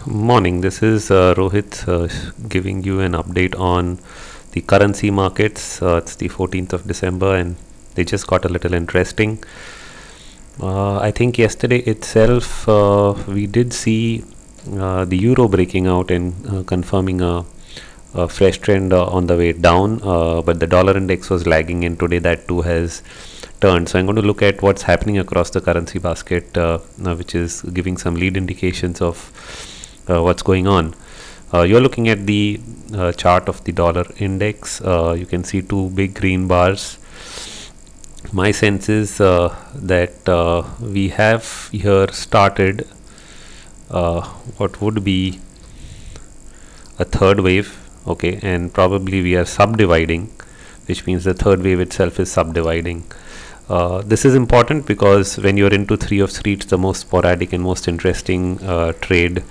Morning, this is Rohit giving you an update on the currency markets. It's the 14th of December and they just got a little interesting. I think yesterday itself we did see the euro breaking out and confirming a fresh trend on the way down, but the dollar index was lagging, and today that too has turned. So I'm going to look at what's happening across the currency basket, which is giving some lead indications of what's going on. You're looking at the chart of the dollar index. You can see two big green bars. My sense is that we have here started what would be a third wave, okay, and probably we are subdividing, which means the third wave itself is subdividing. This is important because when you're into 3 of 3, it's the most sporadic and most interesting trade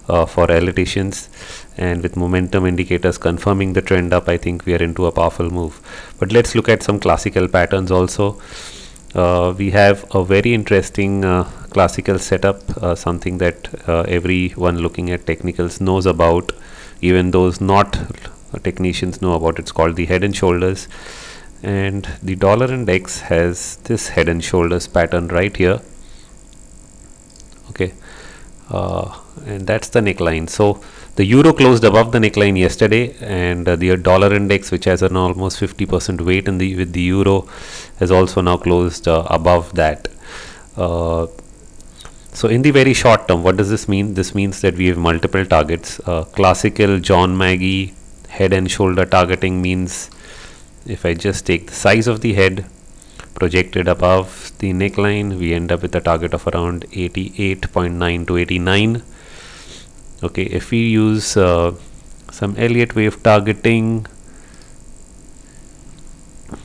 for politicians, and with momentum indicators confirming the trend up, I think we are into a powerful move. But let's look at some classical patterns also. We have a very interesting classical setup, something that everyone looking at technicals knows about, even those not technicians know about. It's called the head and shoulders, and the dollar index has this head and shoulders pattern right here, okay, and that's the neckline. So the euro closed above the neckline yesterday, and the dollar index, which has an almost 50% weight in with the euro, has also now closed above that. So in the very short term, what does this mean? This means that we have multiple targets. Classical John Maggie head and shoulder targeting means if I just take the size of the head projected above the neckline, we end up with a target of around 88.9 to 89. Okay, if we use some Elliott wave targeting,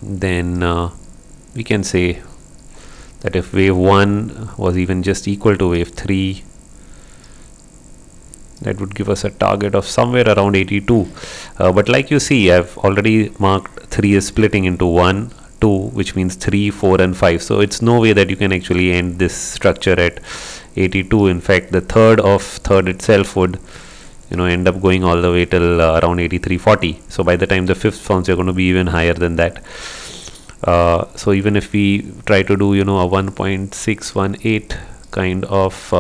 then we can say that if wave 1 was even just equal to wave 3, that would give us a target of somewhere around 82. But like you see, I've already marked 3 is splitting into 1, 2, which means 3, 4 and 5. So it's no way that you can actually end this structure at 82. In fact, the third of third itself would end up going all the way till around 83.40. So by the time the fifth forms, you're going to be even higher than that. So even if we try to do a 1.618 kind of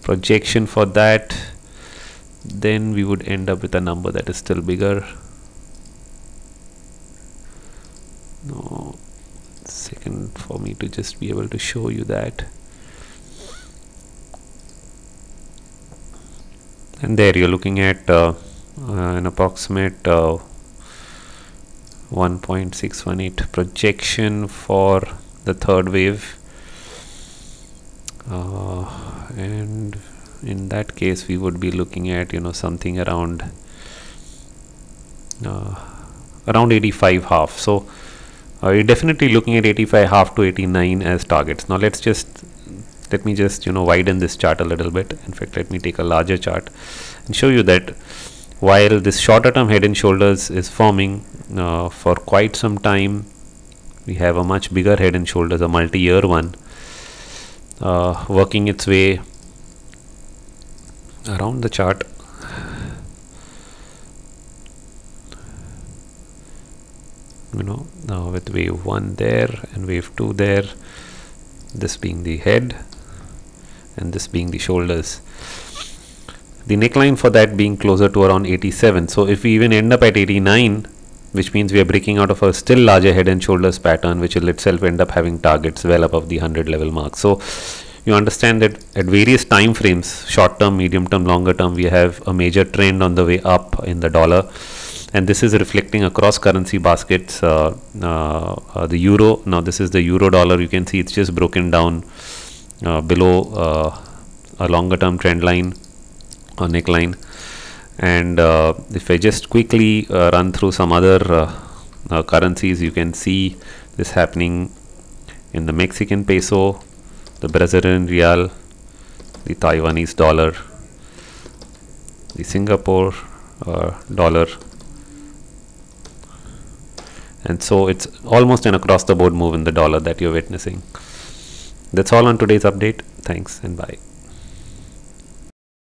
projection for that, then we would end up with a number that is still bigger. No, second for me to just be able to show you that. And there you're looking at an approximate 1.618 projection for the third wave, and in that case we would be looking at something around 85 half. So you're definitely looking at 85 half to 89 as targets. Now let me just widen this chart a little bit. In fact, let me take a larger chart and show you that while this shorter term head and shoulders is forming for quite some time, we have a much bigger head and shoulders, a multi-year one, working its way around the chart. With wave 1 there and wave 2 there, this being the head and this being the shoulders, the neckline for that being closer to around 87. So if we even end up at 89, which means we are breaking out of a still larger head and shoulders pattern, which will itself end up having targets well above the 100 level mark. So you understand that at various time frames, short term, medium term, longer term, we have a major trend on the way up in the dollar, and this is reflecting across currency baskets. The euro, now this is the euro dollar, you can see it's just broken down below a longer term trend line or neckline. And if I just quickly run through some other currencies, you can see this happening in the Mexican peso, the Brazilian real, the Taiwanese dollar, the Singapore dollar, and so it's almost an across the board move in the dollar that you're witnessing. That's all on today's update. Thanks and bye.